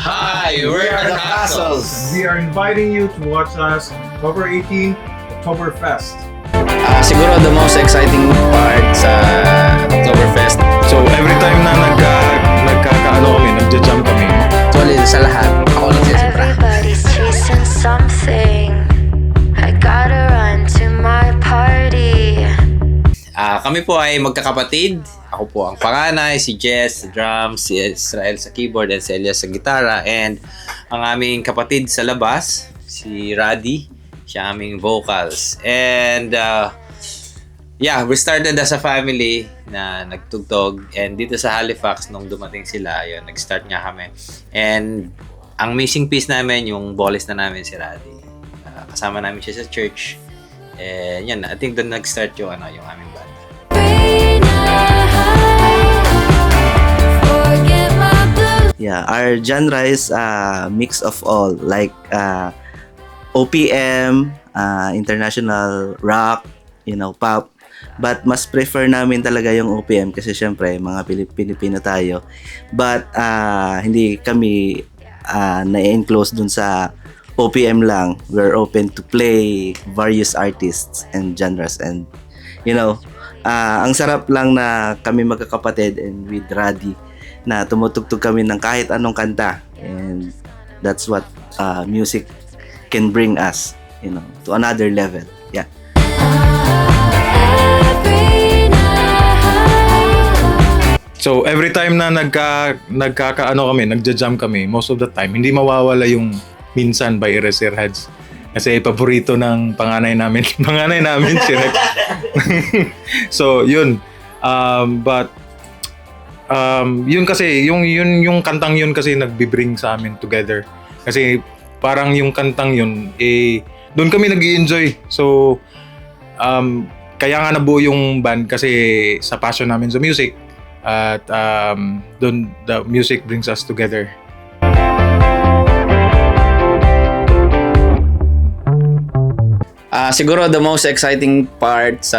Hi, we're the Castles. We are inviting you to watch us on October 18, Oktoberfest. Siguro the most exciting part sa Oktoberfest. So every time na nagja-jam kami. Actually, sa lahat, ako nagsisipra. Everybody's chasing something. I gotta run to my party. Kami po ay magkakapatid. Ako po ang panganay, si Jess sa drums, si Israel sa keyboard, and si Elias sa gitara. And ang aming kapatid sa labas, si Raddy, siya aming vocals. And yeah, we started as a family na nagtugtog. And dito sa Halifax, nung dumating sila, yun, nag-start nga kami. And ang missing piece namin, yung vocalist na namin si Raddy. Kasama namin siya sa church. And yan, I think doon nag-start yung aming band. Yeah, our genre is mix of all, like OPM, international rock, pop. But mas prefer namin talaga yung OPM kasi syempre mga Pilipino tayo. But hindi kami na-enclose dun sa OPM lang. We're open to play various artists and genres, and ang sarap lang na kami magkakapatid and with Raddy na tumutugtog kami ng kahit anong kanta, and that's what music can bring us, to another level. Yeah. So every time na nagja-jam kami, most of the time hindi mawawala yung Minsan by Eraserheads. Kasi paborito ng panganay namin si Rex. So yun. But yun kasi yung kantang yun kasi nagbi-bring sa amin together. Kasi parang yung kantang yun doon kami nag-i-enjoy. So kaya nga nabuo yung band kasi sa passion namin sa music, at doon the music brings us together. Siguro the most exciting part sa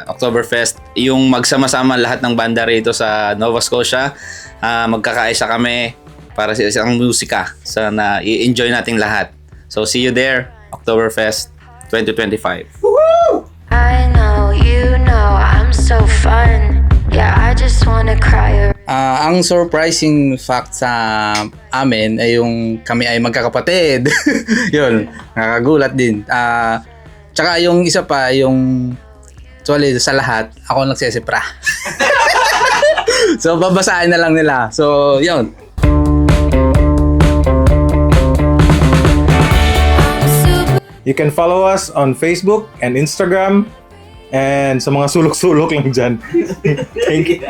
Oktoberfest, yung magsama-sama lahat ng banda rito sa Nova Scotia. Magkakaisa kami para sa isang musika. Sana i-enjoy nating lahat. So see you there, Oktoberfest 2025. I know, I'm so fun. Yeah, I just wanna cry. Ang surprising fact sa amin ay yung kami ay magkakapatid. Yun, nakakagulat din. Tsaka yung isa pa, yung actually sa lahat, ako nagsisipra. So babasahin na lang nila. So yun. You can follow us on Facebook and Instagram, and sa mga sulok-sulok lang dyan. Thank you.